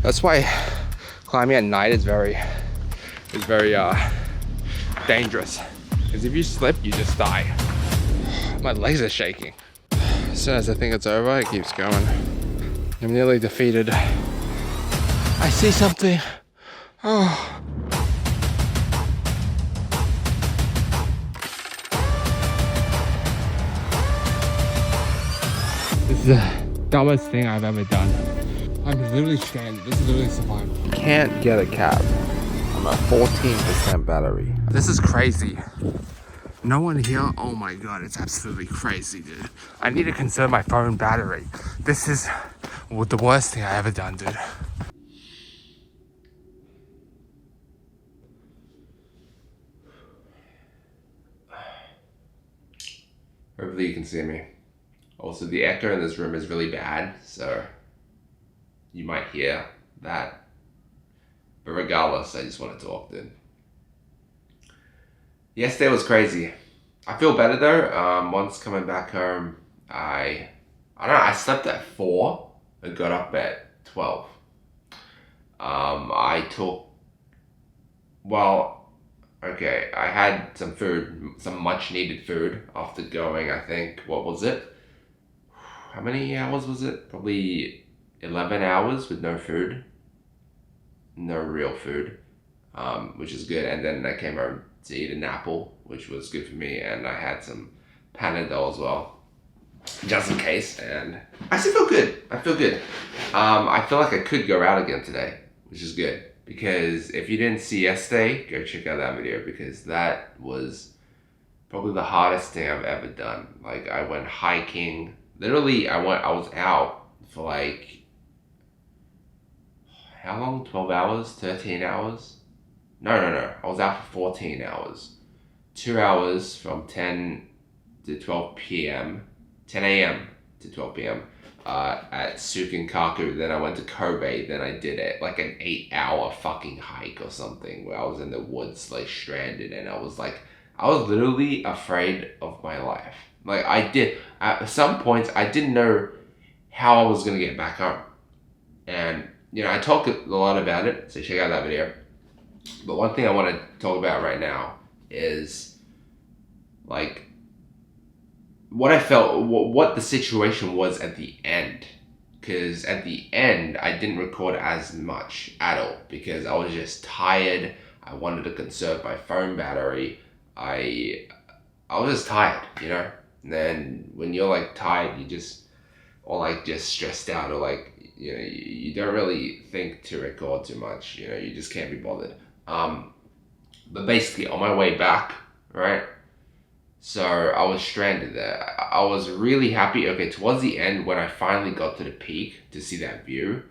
That's why climbing at night is very dangerous. Because if you slip, you just die. My legs are shaking. As soon as I think it's over, it keeps going. I'm nearly defeated. I see something. Oh. This is the dumbest thing I've ever done. I'm literally stranded. This is literally survival. Can't get a cab. I'm at 14% battery. This is crazy. No one here. Oh my god, it's absolutely crazy, dude. I need to conserve my phone battery. This is the worst thing I ever done, dude. Hopefully you can see me. Also, the echo in this room is really bad, so you might hear that. But regardless, I just want to talk, dude. Yesterday was crazy. I feel better though. Once coming back home, I don't know, I slept at 4 and got up at 12. I had some food, some much needed food after going, I think, what was it? How many hours was it? Probably 11 hours with no food. No real food, which is good. And then I came home to eat an apple, which was good for me. And I had some Panadol as well, just in case. And I still feel good. I feel good. I feel like I could go out again today, which is good. Because if you didn't see yesterday, go check out that video, because that was probably the hardest thing I've ever done. Like, I went hiking. Literally, I was out for like, how long? 12 hours? 13 hours? No. I was out for 14 hours. 2 hours from 10 to 12 p.m. 10 a.m. to 12 p.m. At Tsutenkaku. Then I went to Kobe. Then I did it like an 8-hour fucking hike or something, where I was in the woods, like stranded, and I was literally afraid of my life. Like, at some points, I didn't know how I was gonna get back home. And, you know, I talk a lot about it, so check out that video. But one thing I want to talk about right now is, like, what I felt, what the situation was at the end. Because at the end, I didn't record as much at all, because I was just tired. I wanted to conserve my phone battery. I was just tired, you know? And then when you're like tired, just stressed out, or like, you know, you don't really think to record too much, you know, you just can't be bothered. But basically on my way back, right? So I was stranded there. I was really happy. Okay, towards the end, when I finally got to the peak to see that view,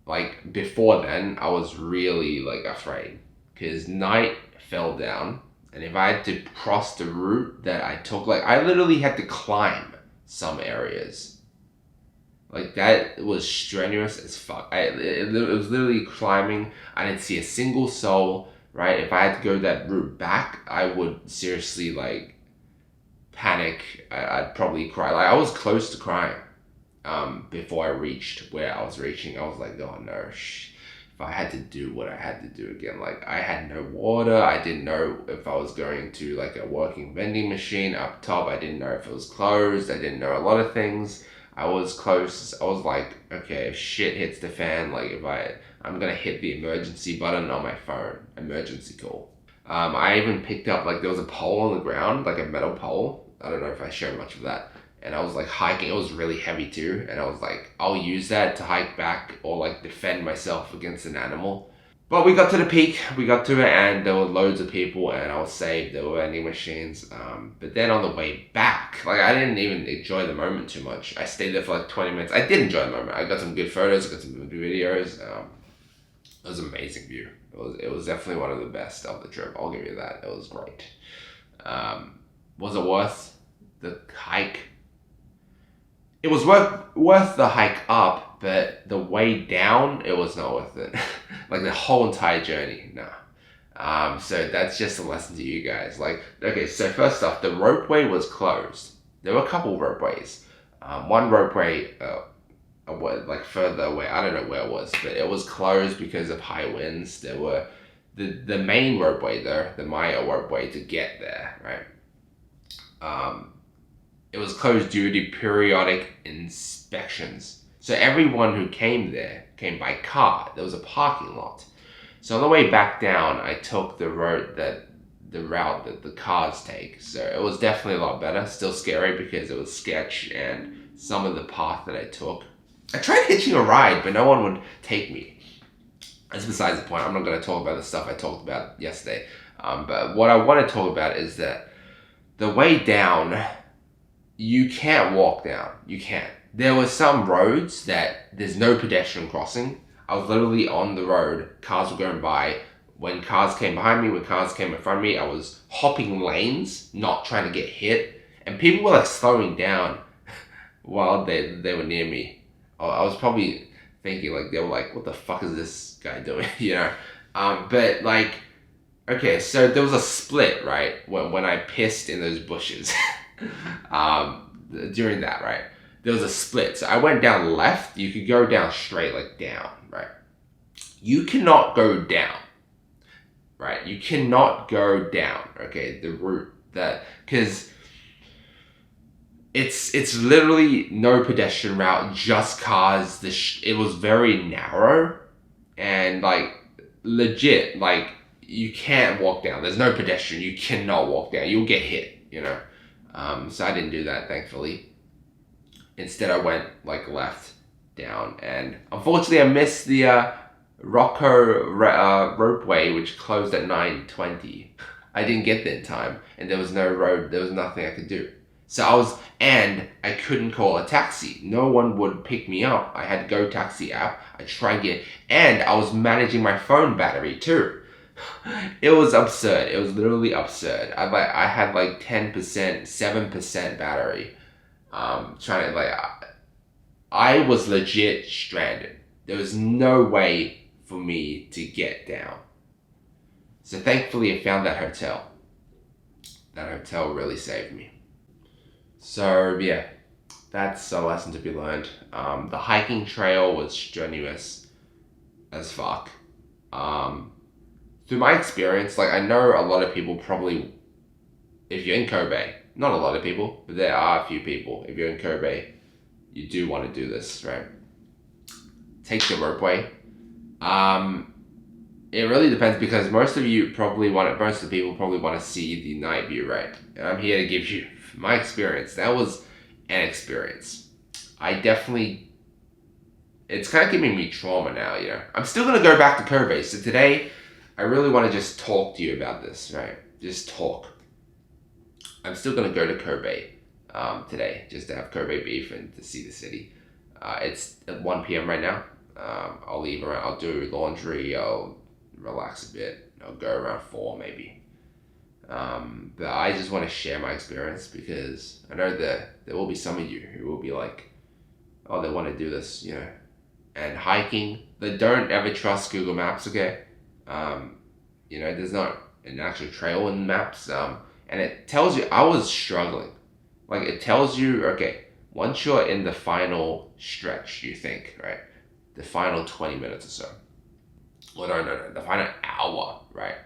like before then, I was really like afraid, because night fell down. And if I had to cross the route that I took, like I literally had to climb some areas. Like, that was strenuous as fuck. It was literally climbing. I didn't see a single soul, right? If I had to go that route back, I would seriously like panic. I'd probably cry. Like, I was close to crying before I reached where I was reaching. I was like, oh no, if I had to do what I had to do again. Like, I had no water. I didn't know if I was going to like a working vending machine up top. I didn't know if it was closed. I didn't know a lot of things. I was close. I was like, okay, if shit hits the fan, like if I'm gonna hit the emergency button on my phone, emergency call. I even picked up, like, there was a pole on the ground, like a metal pole. I don't know if I showed much of that. And I was like hiking. It was really heavy too. And I was like, I'll use that to hike back or like defend myself against an animal. But we got to the peak, we got to it, and there were loads of people, and I was saved. There were vending machines. But then on the way back, like, I didn't even enjoy the moment too much. I stayed there for like 20 minutes. I did enjoy the moment. I got some good photos, I got some good videos. It was an amazing view. It was definitely one of the best of the trip. I'll give you that. It was great. Was it worth the hike? It was worth the hike up, but the way down, it was not worth it. Like, the whole entire journey, no. So that's just a lesson to you guys. Like, okay, so first off, the ropeway was closed. There were a couple ropeways. One ropeway like further away. I don't know where it was, but it was closed because of high winds. There were the main roadway there, the Maya roadway to get there, right? It was closed due to periodic inspections. So everyone who came there came by car. There was a parking lot. So on the way back down, I took the route that the cars take. So it was definitely a lot better. Still scary because it was sketch and some of the path that I took. I tried hitching a ride, but no one would take me. That's besides the point. I'm not going to talk about the stuff I talked about yesterday. But what I want to talk about is that the way down, you can't walk down. You can't. There were some roads that there's no pedestrian crossing. I was literally on the road. Cars were going by. When cars came behind me, when cars came in front of me, I was hopping lanes, not trying to get hit. And people were like slowing down while they were near me. I was probably thinking like, they were like, what the fuck is this guy doing? You know? But like, okay, so there was a split, right? When I pissed in those bushes. During that, right? There was a split. So I went down left. You could go down straight, like down, right? You cannot go down, right? You cannot go down, okay? The route that, because it's literally no pedestrian route, just cars. It was very narrow and like legit, like you can't walk down. There's no pedestrian. You cannot walk down. You'll get hit, you know? So I didn't do that, thankfully. Instead, I went like left down, and unfortunately, I missed the Rocco ropeway, which closed at 9:20. I didn't get there in time, and there was no road. There was nothing I could do. So I couldn't call a taxi. No one would pick me up. I had Go Taxi app. I tried and I was managing my phone battery too. It was absurd. It was literally absurd. I had like 10%, 7% battery. Trying to like, I was legit stranded. There was no way for me to get down. So thankfully I found that hotel. That hotel really saved me. So yeah, that's a lesson to be learned. The hiking trail was strenuous as fuck. Through my experience, like I know a lot of people probably, if you're in Kobe, not a lot of people, but there are a few people. If you're in Kobe, you do want to do this, right? Take the ropeway. It really depends because most of the people probably want to see the night view, right? And I'm here to give you my experience. That was an experience. It's kind of giving me trauma now, you know. I'm still going to go back to Kobe. So today, I really want to just talk to you about this, right? Just talk. I'm still going to go to Kobe today, just to have Kobe beef and to see the city. It's at 1 p.m. right now. I'll leave around, I'll do laundry, I'll relax a bit. I'll go around 4 maybe. But I just want to share my experience because I know that there will be some of you who will be like, oh, they want to do this, you know. And hiking, they don't ever trust Google Maps, okay? You know, there's not an actual trail in maps. And it tells you, I was struggling. Like, it tells you, okay, once you're in the final stretch, you think, right? The final 20 minutes or so. Well, no, the final hour, right?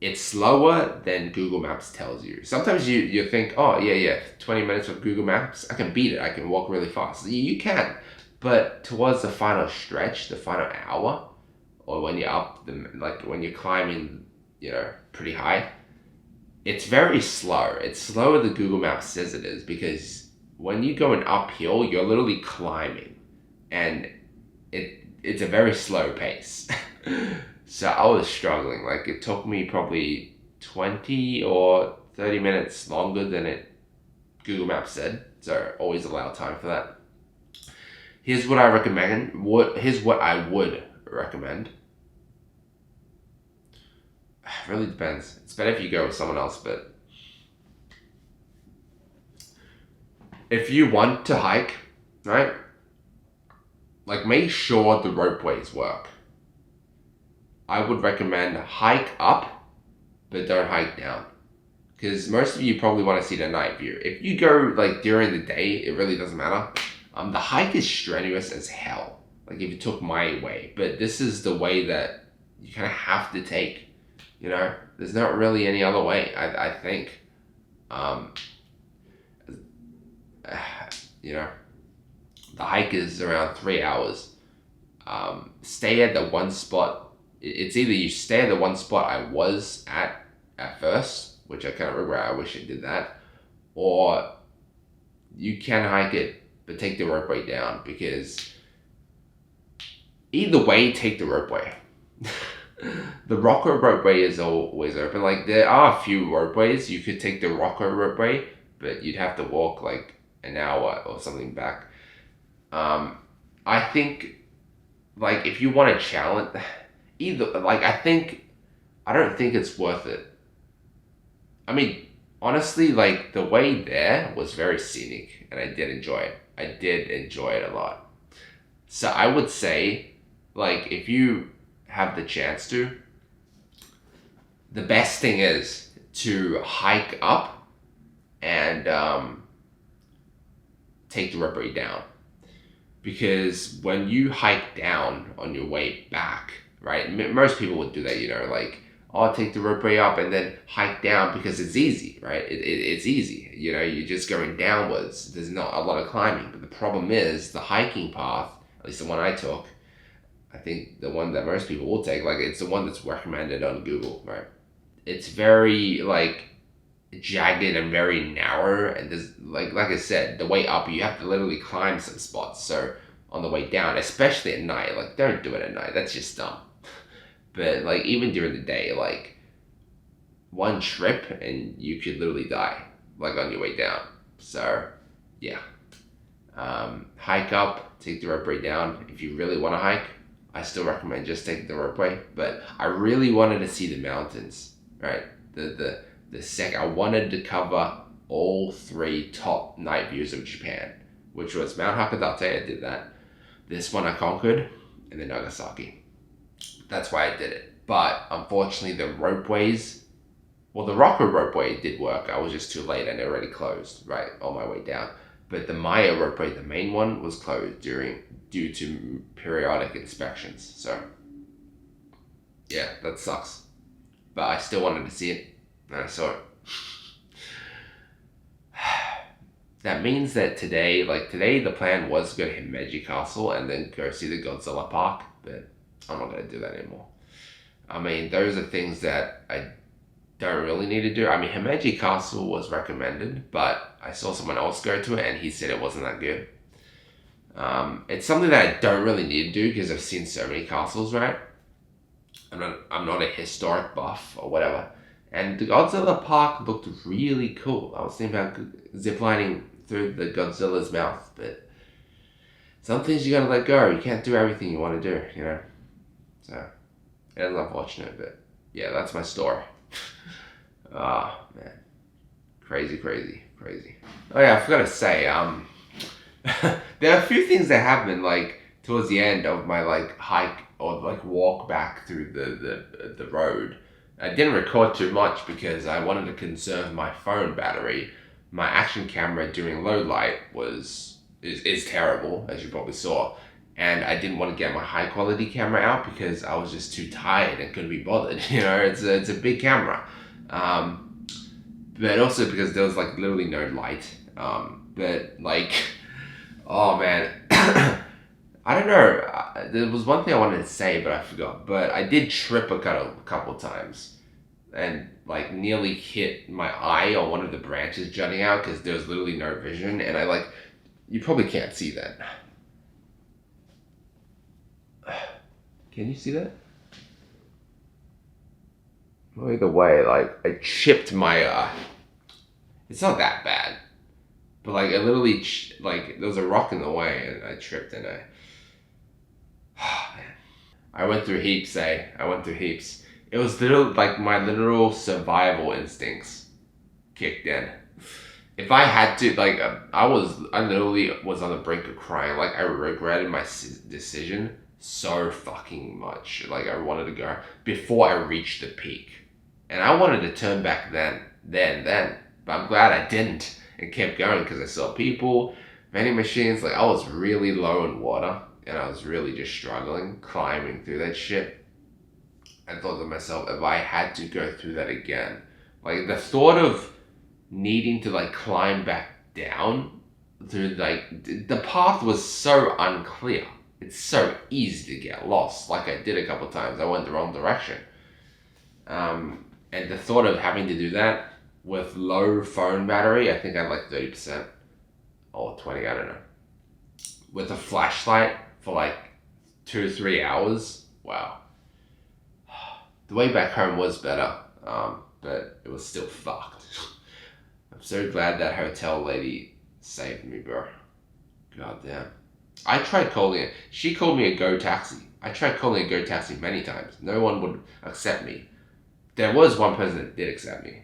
It's slower than Google Maps tells you. Sometimes you think, oh, yeah, 20 minutes with Google Maps, I can beat it. I can walk really fast. You can. But towards the final stretch, the final hour, or when you're when you're climbing, you know, pretty high, it's very slow. It's slower than Google Maps says it is because when you're going uphill, you're literally climbing, and it's a very slow pace. So I was struggling. Like it took me probably 20 or 30 minutes longer than Google Maps said. So always allow time for that. Here's what I recommend. Here's what I would recommend. It really depends. It's better if you go with someone else, but if you want to hike, right? Like make sure the ropeways work. I would recommend hike up, but don't hike down. Because most of you probably want to see the night view. If you go like during the day, it really doesn't matter. The hike is strenuous as hell. Like if you took my way, but this is the way that you kind of have to take. You know, there's not really any other way. I think. Um, you know, the hike is around 3 hours. Stay at the one spot. It's either you stay at the one spot I was at first, which I kind of regret. I wish I did that, or you can hike it, but take the ropeway down, because either way, take the ropeway. The rocker ropeway is always open. Like there are a few ropeways. You could take the rocker ropeway, but you'd have to walk like an hour or something back. I think like if you want to challenge, either like I don't think it's worth it. I mean, honestly, like the way there was very scenic, and I did enjoy it. I did enjoy it a lot. So I would say, like, if you have the chance to, the best thing is to hike up and take the ropeway down. Because when you hike down on your way back, right? Most people would do that, you know, like, oh, I'll take the ropeway up and then hike down because it's easy, right? It's easy. You know, you're just going downwards. There's not a lot of climbing. But the problem is the hiking path, at least the one I took, I think the one that most people will take, like it's the one that's recommended on Google, right? It's very like jagged and very narrow, and there's like I said, the way up you have to literally climb some spots. So on the way down, especially at night, like don't do it at night. That's just dumb. But like even during the day, like one trip and you could literally die, like on your way down. So yeah, hike up, take the ropeway down. If you really want to hike, I still recommend just taking the ropeway. But I really wanted to see the mountains, right? I wanted to cover all three top night views of Japan, which was Mount Hakodate. I did that. This one I conquered, and then Nagasaki. That's why I did it. But unfortunately, the ropeways, well, the rocker ropeway did work. I was just too late and it already closed, right, on my way down. But the Maya ropeway, the main one, was closed due to periodic inspections. So, yeah, that sucks. But I still wanted to see it, and I saw it. That means that today the plan was to go to Himeji Castle and then go see the Godzilla Park, but I'm not going to do that anymore. I mean, those are things that I don't really need to do. I mean, Himeji Castle was recommended, but I saw someone else go to it and he said it wasn't that good. It's something that I don't really need to do because I've seen so many castles, right? I'm not a historic buff or whatever. And the Godzilla Park looked really cool. I was thinking about ziplining through the Godzilla's mouth, but some things you gotta let go. You can't do everything you want to do, you know? So, it is unfortunate, but yeah, that's my story. Oh, man. Crazy. Oh yeah, I forgot to say, there are a few things that happened, like, towards the end of my, like, hike or, like, walk back through the road. I didn't record too much because I wanted to conserve my phone battery. My action camera during low light is terrible, as you probably saw. And I didn't want to get my high quality camera out because I was just too tired and couldn't be bothered. You know, it's a big camera. But also because there was like literally no light. But like, oh man, I don't know. There was one thing I wanted to say, but I forgot. But I did trip a couple times and like nearly hit my eye on one of the branches jutting out because there was literally no vision. And you probably can't see that. Can you see that? Well, either way, like I chipped my it's not that bad, but like I literally like there was a rock in the way and I tripped and man, I went through heaps. It was literally like my literal survival instincts kicked in. If I had to, like, I literally was on the brink of crying. Like I regretted my decision so fucking much. Like I wanted to go before I reached the peak, and I wanted to turn back then. But I'm glad I didn't and kept going because I saw people. vending machines, like I was really low in water and I was really just struggling climbing through that shit. I thought to myself, if I had to go through that again, like the thought of needing to like climb back down through like the path was so unclear. It's so easy to get lost. Like I did a couple times, I went the wrong direction. And the thought of having to do that with low phone battery, I think I had like 30% or 20, I don't know. With a flashlight for like 2 or 3 hours, wow. The way back home was better, but it was still fucked. I'm so glad that hotel lady saved me, bro. God damn. I tried calling it. She called me a go taxi. I tried calling a go taxi many times. No one would accept me. There was one person that did accept me.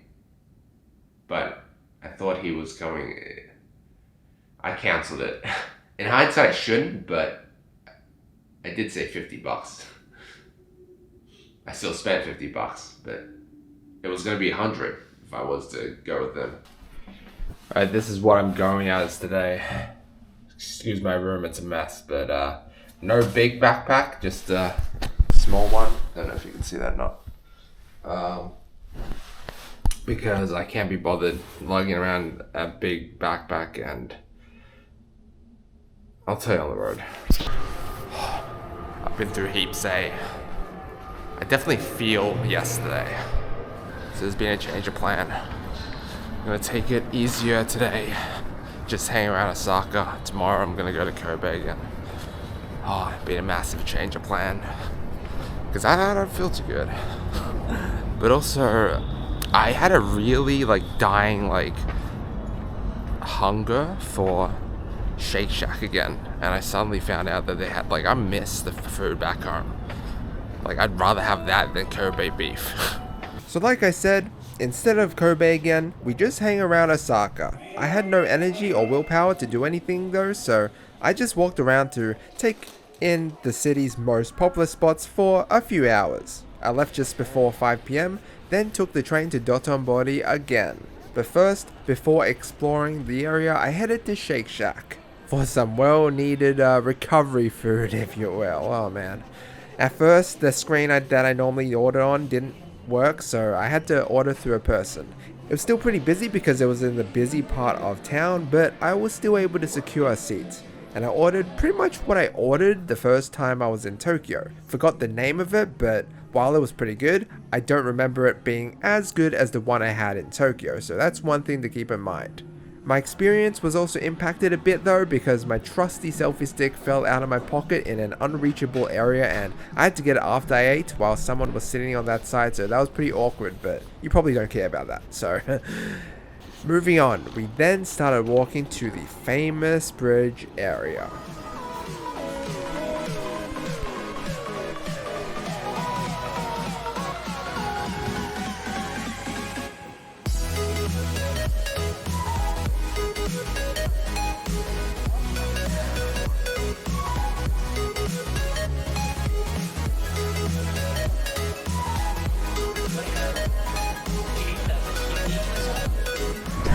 But I thought he was coming. I canceled it. In hindsight, I shouldn't, but I did say $50. I still spent $50, but it was going to be 100 if I was to go with them. Alright, this is what I'm going as today. Excuse my room, it's a mess, but no big backpack, just a small one. Don't know if you can see that or not. Because I can't be bothered lugging around a big backpack, and I'll tell you on the road. I've been through heaps, eh? I definitely feel yesterday. So there's been a change of plan. I'm gonna take it easier today. Just hang around Osaka. Tomorrow I'm gonna go to Kobe again. Oh, it's been a massive change of plan. Because I don't feel too good. But also, I had a really dying hunger for Shake Shack again. And I suddenly found out that they had I miss the food back home. I'd rather have that than Kobe beef. So like I said, instead of Kobe again, we just hang around Osaka. I had no energy or willpower to do anything though, so I just walked around to take in the city's most popular spots for a few hours. I left just before 5 PM, then took the train to Dotonbori again. But first, before exploring the area, I headed to Shake Shack for some well-needed recovery food, if you will. Oh man. At first, the screen that I normally order on didn't work, so I had to order through a person. It was still pretty busy because it was in the busy part of town, but I was still able to secure a seat. And I ordered pretty much what I ordered the first time I was in Tokyo. Forgot the name of it, but while it was pretty good, I don't remember it being as good as the one I had in Tokyo, so that's one thing to keep in mind. My experience was also impacted a bit though because my trusty selfie stick fell out of my pocket in an unreachable area and I had to get it after I ate while someone was sitting on that side, so that was pretty awkward, but you probably don't care about that, so. Moving on, we then started walking to the famous bridge area.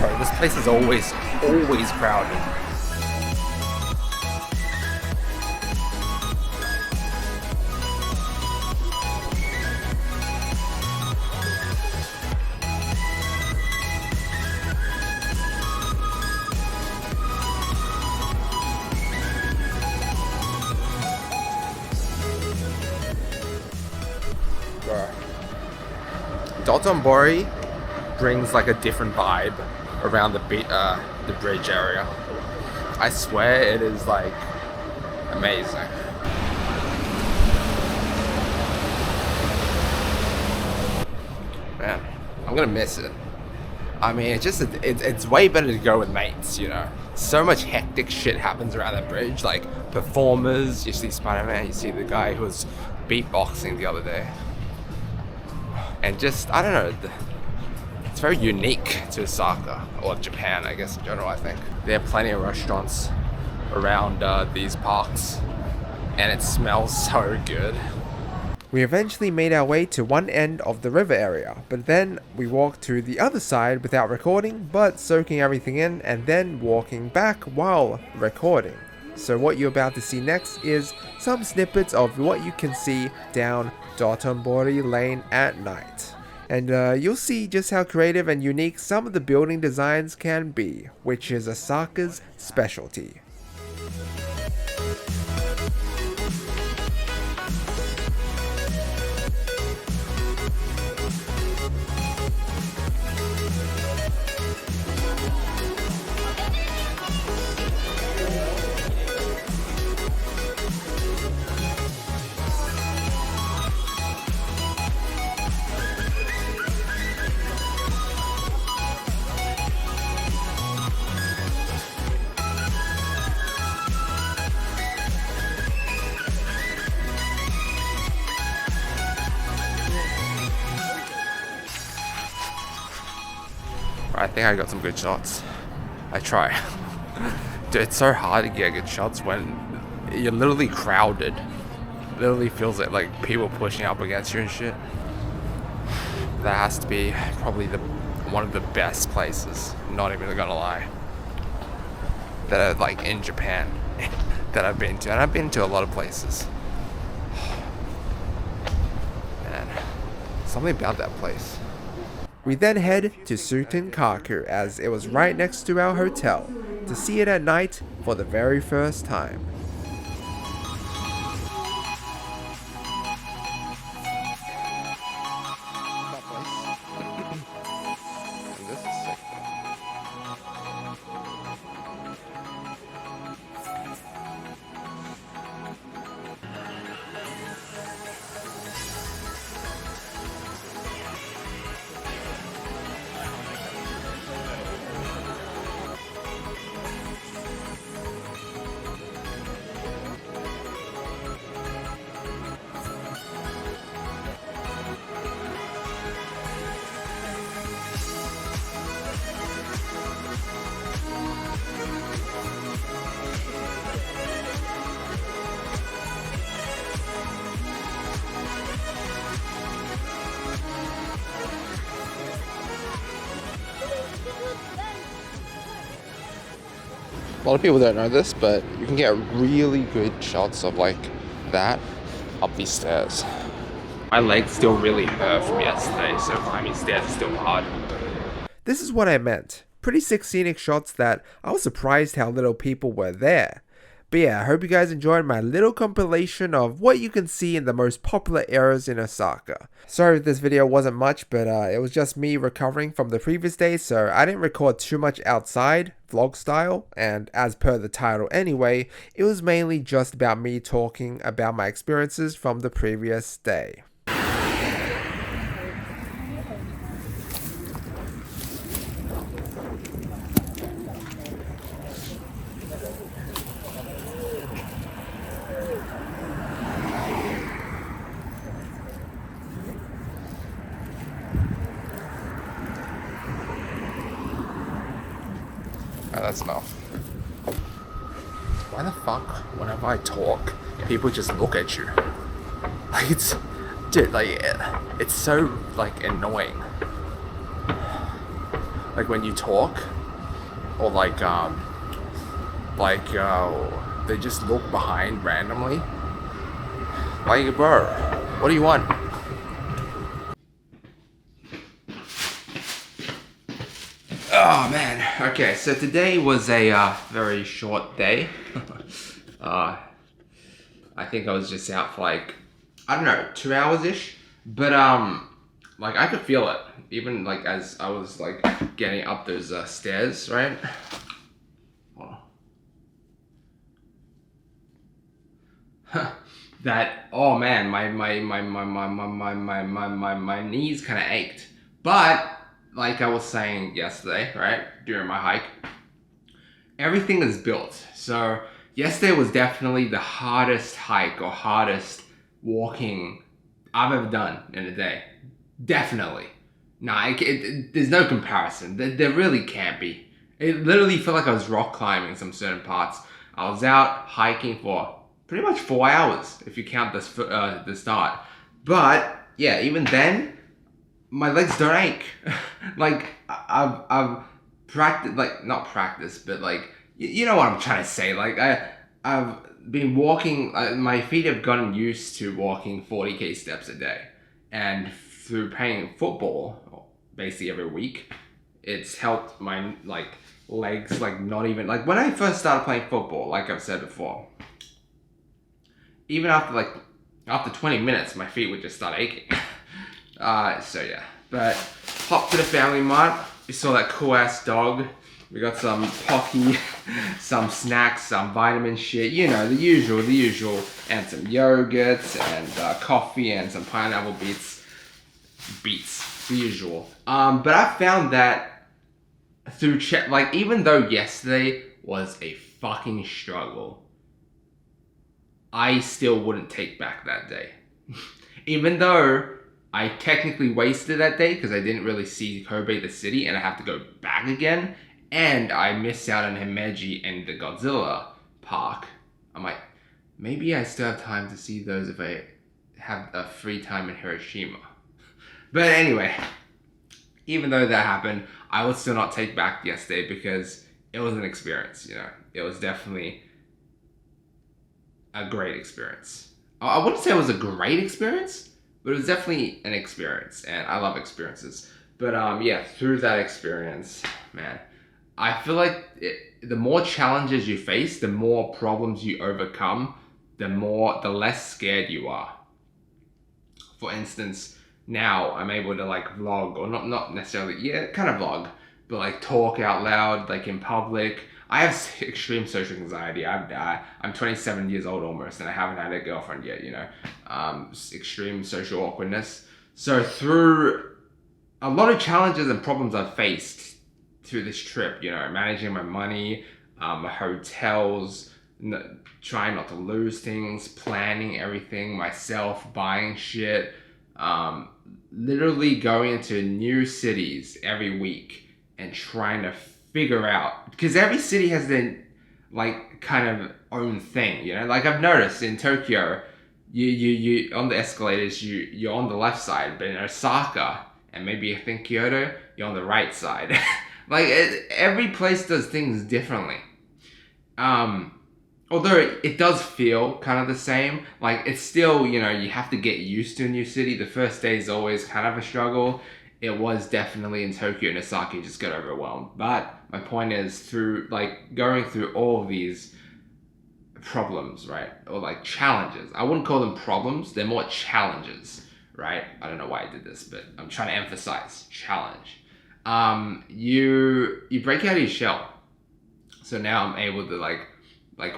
Bro, this place is always crowded. Bro. Dotonbori brings a different vibe around the bridge area. I swear it is amazing. Man, I'm gonna miss it. I mean, it's way better to go with mates, you know. So much hectic shit happens around that bridge, performers. You see Spider-Man, you see the guy who was beatboxing the other day, and just I don't know. It's very unique to Osaka, or Japan, I guess in general, I think. There are plenty of restaurants around these parks, and it smells so good. We eventually made our way to one end of the river area, but then we walked to the other side without recording, but soaking everything in and then walking back while recording. So what you're about to see next is some snippets of what you can see down Dotonbori Lane at night. And you'll see just how creative and unique some of the building designs can be, which is Osaka's specialty. I think I got some good shots. I try. Dude, it's so hard to get good shots when you're literally crowded. Literally feels like people pushing up against you and shit. That has to be probably one of the best places, not even gonna lie, that are like in Japan that I've been to. And I've been to a lot of places. Man, something about that place. We then head to Tsutenkaku as it was right next to our hotel to see it at night for the very first time. A lot of people don't know this, but you can get really good shots of like that up these stairs. My legs still really hurt from yesterday, so climbing stairs is still hard. This is what I meant. Pretty sick scenic shots that I was surprised how little people were there. But yeah, I hope you guys enjoyed my little compilation of what you can see in the most popular areas in Osaka. Sorry if this video wasn't much, but it was just me recovering from the previous day, so I didn't record too much outside, vlog style, and as per the title anyway, it was mainly just about me talking about my experiences from the previous day. That's enough. Why the fuck, whenever I talk, people just look at you? Like it's, dude, like it's so like annoying. Like when you talk, or they just look behind randomly. Like, bro, what do you want? Oh man, okay, so today was a very short day. I think I was just out for like, I don't know, 2 hours-ish. But like I could feel it, even like as I was like getting up those stairs, right? That, oh man, my knees kind of ached. But like I was saying yesterday, right, during my hike, everything is built. So yesterday was definitely the hardest hike or hardest walking I've ever done in a day. Definitely. Nah, there's no comparison. There really can't be. It literally felt like I was rock climbing some certain parts. I was out hiking for pretty much 4 hours, if you count the start. But yeah, even then, my legs don't ache. Like I've practiced, like not practiced, but like you know what I'm trying to say. Like I've been walking. My feet have gotten used to walking 40k steps a day, and through playing football basically every week, it's helped my like legs like not even like when I first started playing football. Like I've said before, even after 20 minutes, my feet would just start aching. So yeah, but hop to the family mart. We saw that cool ass dog. We got some Pocky, some snacks, some vitamin shit. You know, the usual, and some yogurts and coffee and some pineapple beets, the usual. But I found that through like even though yesterday was a fucking struggle, I still wouldn't take back that day. Even though I technically wasted that day because I didn't really see Kobe the city and I have to go back again, and I missed out on Himeji and the Godzilla park. I'm like, maybe I still have time to see those if I have a free time in Hiroshima. But anyway, even though that happened, I would still not take back yesterday because it was an experience, you know. It was definitely a great experience. I wouldn't say it was a great experience, but it was definitely an experience, and I love experiences. But yeah, through that experience, man, I feel like the more challenges you face, the more problems you overcome, the less scared you are. For instance, now I'm able to like vlog, or not necessarily, yeah, kind of vlog, but like talk out loud, like in public. I have extreme social anxiety. I'm 27 years old almost, and I haven't had a girlfriend yet. You know, extreme social awkwardness. So through a lot of challenges and problems I've faced through this trip, you know, managing my money, hotels, trying not to lose things, planning everything myself, buying shit, literally going into new cities every week and trying to figure out, because every city has their like kind of own thing, you know. Like I've noticed in Tokyo, you on the escalators, you're on the left side, but in Osaka and maybe I think Kyoto, you're on the right side. Like every place does things differently. Although it does feel kind of the same, like it's still, you know, you have to get used to a new city. The first day is always kind of a struggle. It was definitely in Tokyo and Osaka, you just get overwhelmed. But my point is, through like going through all of these problems, right, or like challenges. I wouldn't call them problems; they're more challenges, right? I don't know why I did this, but I'm trying to emphasize challenge. You break out of your shell. So now I'm able to like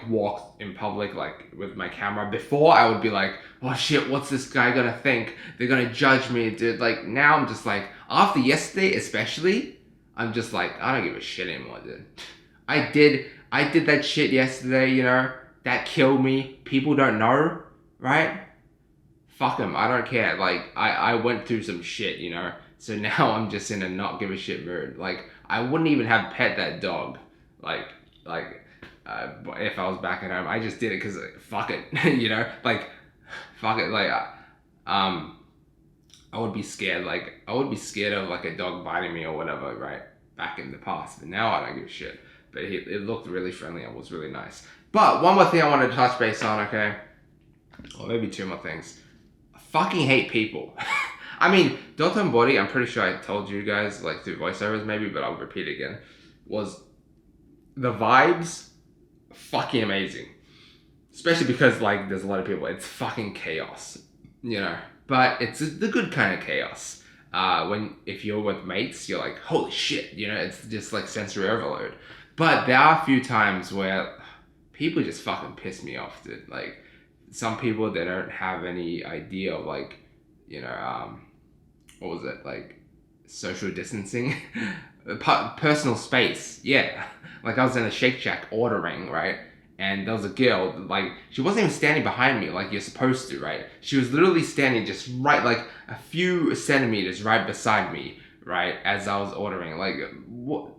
walk in public like with my camera. Before I would be like, oh shit, what's this guy gonna think? They're gonna judge me, dude. Like now I'm just like, after yesterday especially, I'm just like, I don't give a shit anymore, dude. I did that shit yesterday, you know, that killed me. People don't know, right? Fuck them, I don't care. Like I went through some shit, you know. So now I'm just in a not give a shit mood. Like I wouldn't even have pet that dog. Like if I was back at home, I just did it because fuck it, you know, like fuck it, like I would be scared, like I would be scared of like a dog biting me or whatever, right, back in the past, but now I don't give a shit. But it looked really friendly and was really nice. But one more thing I wanted to touch base on, okay, or maybe two more things. I fucking hate people. I mean, Dotonbori, I'm pretty sure I told you guys like through voiceovers maybe, but I'll repeat again, was the vibes fucking amazing, especially because like there's a lot of people. It's fucking chaos, you know, but it's the good kind of chaos. When if you're with mates, you're like, holy shit, you know, it's just like sensory overload. But there are a few times where people just fucking piss me off, dude. Like some people, they don't have any idea of like, you know, what was it, like social distancing. Personal space, yeah. Like I was in a Shake Shack ordering, right? And there was a girl, like, she wasn't even standing behind me like you're supposed to, right? She was literally standing just right, like, a few centimeters right beside me, right? As I was ordering. Like, what?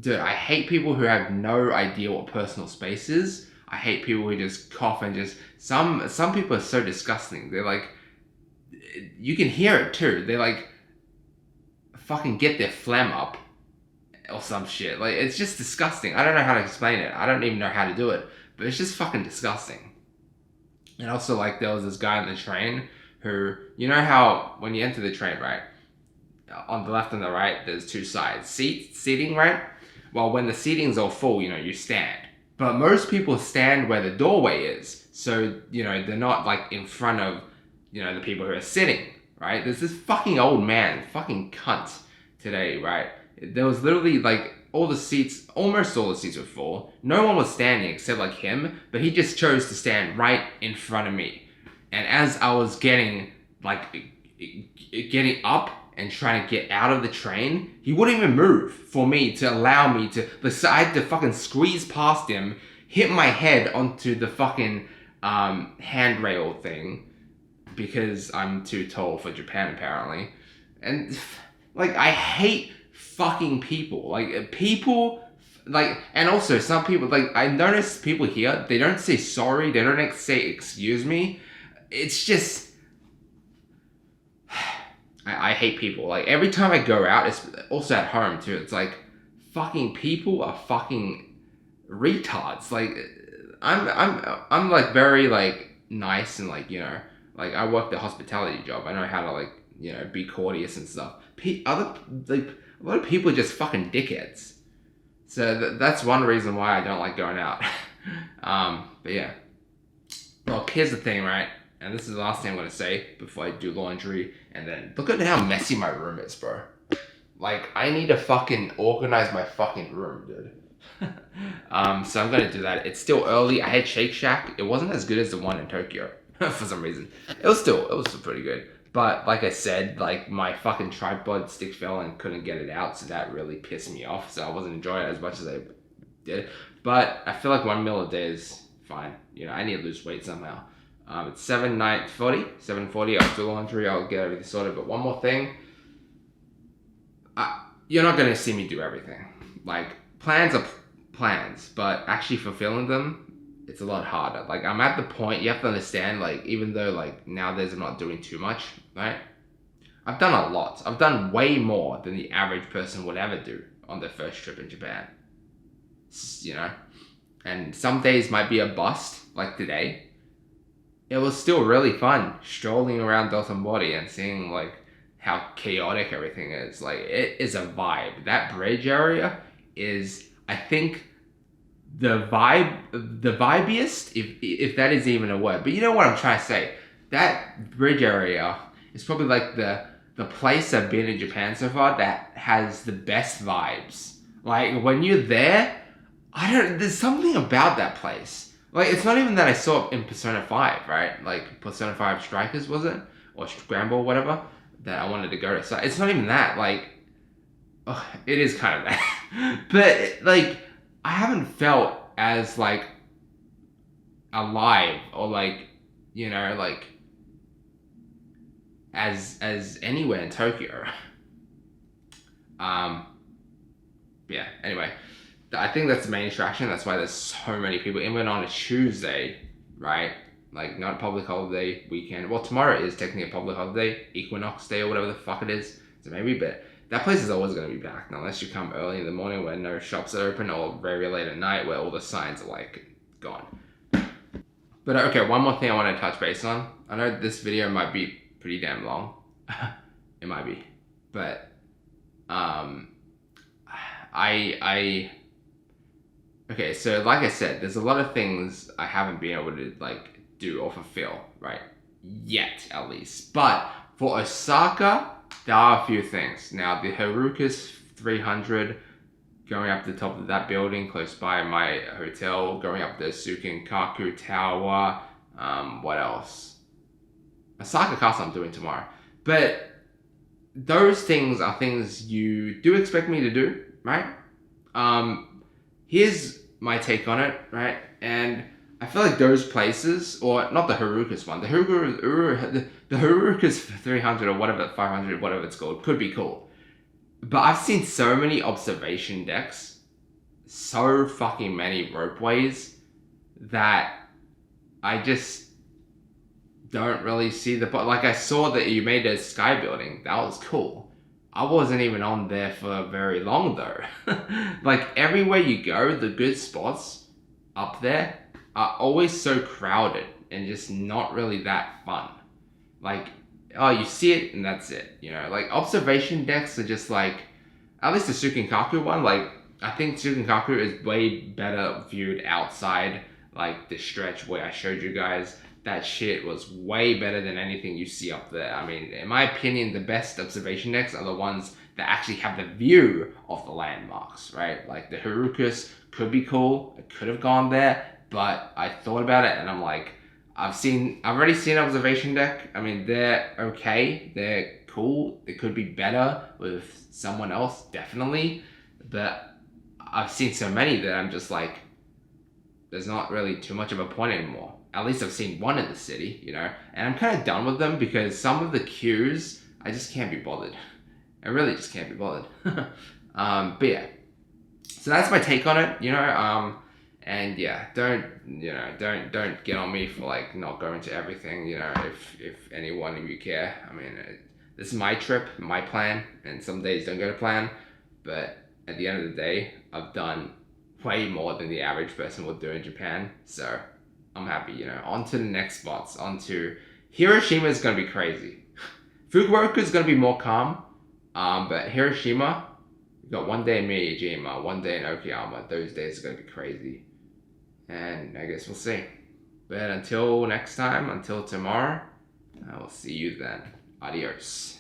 Dude, I hate people who have no idea what personal space is. I hate people who just cough and just... Some people are so disgusting. They're like... you can hear it too. They like fucking get their phlegm up or some shit. Like, it's just disgusting. I don't know how to explain it. I don't even know how to do it, but it's just fucking disgusting. And also, like, there was this guy on the train who, you know how when you enter the train, right, on the left and the right, there's two sides. Seating, right? Well, when the seating's all full, you stand. But most people stand where the doorway is. So, they're not, like, in front of, the people who are sitting, right? There's this fucking old man, fucking cunt today, right? There was literally, like, almost all the seats were full. No one was standing except, like, him. But he just chose to stand right in front of me. And as I was getting up and trying to get out of the train, he wouldn't even move for me to allow me to. So I had to fucking squeeze past him, hit my head onto the fucking handrail thing because I'm too tall for Japan apparently. And like, I hate fucking people. Like, people, like, and also some people, like, I notice people here, they don't say sorry, they don't say excuse me. It's just, I hate people. Like, every time I go out, it's also at home too, it's like, fucking people are fucking retards. Like, I'm like very like nice and like, like I work the hospitality job. I know how to like, be courteous and stuff. A lot of people are just fucking dickheads. So that's one reason why I don't like going out. But yeah. Well, here's the thing, right? And this is the last thing I'm going to say before I do laundry. And then look at how messy my room is, bro. Like, I need to fucking organize my fucking room, dude. So I'm going to do that. It's still early. I had Shake Shack. It wasn't as good as the one in Tokyo for some reason. It was still pretty good. But like I said, like, my fucking tripod stick fell and couldn't get it out. So that really pissed me off. So I wasn't enjoying it as much as I did. But I feel like 1 meal a day is fine. I need to lose weight somehow. It's 7:40. I'll do laundry. I'll get everything sorted. But one more thing. You're not going to see me do everything. Like, plans are plans, but actually fulfilling them, it's a lot harder. Like, I'm at the point, you have to understand, like, even though, like, nowadays I'm not doing too much, right? I've done a lot. I've done way more than the average person would ever do on their first trip in Japan. And some days might be a bust, like today. It was still really fun strolling around Dotonbori and seeing, like, how chaotic everything is. Like, it is a vibe. That bridge area is, I think, the vibiest, if that is even a word. But you know what I'm trying to say. That bridge area is probably like the place I've been in Japan so far that has the best vibes. Like, when you're there, there's something about that place. Like, it's not even that I saw it in Persona 5, right? Like, Persona 5 Strikers, was it? Or Scramble, whatever, that I wanted to go to. So it's not even that. Like, it is kind of that. But, like, I haven't felt as, like, alive or, like, like, as anywhere in Tokyo. Yeah, anyway. I think that's the main attraction. That's why there's so many people. Even on a Tuesday, right? Like, not a public holiday weekend. Well, tomorrow is technically a public holiday. Equinox Day or whatever the fuck it is. So maybe, but that place is always going to be packed. Unless you come early in the morning when no shops are open, or very late at night where all the signs are, like, gone. But okay, one more thing I want to touch base on. I know this video might be pretty damn long. It might be. But, okay, so like I said, there's a lot of things I haven't been able to, like, do or fulfill, right? Yet, at least. But for Osaka, there are a few things. Now, the Haruka's 300, going up to the top of that building close by my hotel, going up the Tsutenkaku Tower, what else? Osaka Castle I'm doing tomorrow. But those things are things you do expect me to do, right? Here's my take on it, right? And I feel like those places, or not the Haruka's one, the Haruka's 300 or whatever, 500, whatever it's called, could be cool. But I've seen so many observation decks, so fucking many ropeways, that I just don't really see the point. Like, I saw that you made a sky building. That was cool. I wasn't even on there for very long though. Like, everywhere you go, the good spots up there are always so crowded and just not really that fun. Like, oh, you see it and that's it. You know, like observation decks are just like, at least the Tsutenkaku one, like, I think Tsutenkaku is way better viewed outside, like the stretch where I showed you guys. That shit was way better than anything you see up there. I mean, in my opinion, the best observation decks are the ones that actually have the view of the landmarks, right? Like the Harukas could be cool. I could have gone there, but I thought about it and I'm like, I've already seen observation deck. I mean, they're okay. They're cool. They could be better with someone else, definitely. But I've seen so many that I'm just like, there's not really too much of a point anymore. At least I've seen one in the city, you know, and I'm kind of done with them because some of the queues, I just can't be bothered. I really just can't be bothered. But yeah, so that's my take on it, you know. And yeah, don't get on me for like not going to everything, you know. If any one of you care, I mean, this is my trip, my plan, and some days don't go to plan. But at the end of the day, I've done way more than the average person would do in Japan. So I'm happy, you know. On to the next spots. On to Hiroshima is gonna be crazy. Fukuoka is gonna be more calm. But Hiroshima, we got one day in Miyajima, one day in Okayama. Those days are gonna be crazy. And I guess we'll see. But until next time, until tomorrow, I will see you then. Adios.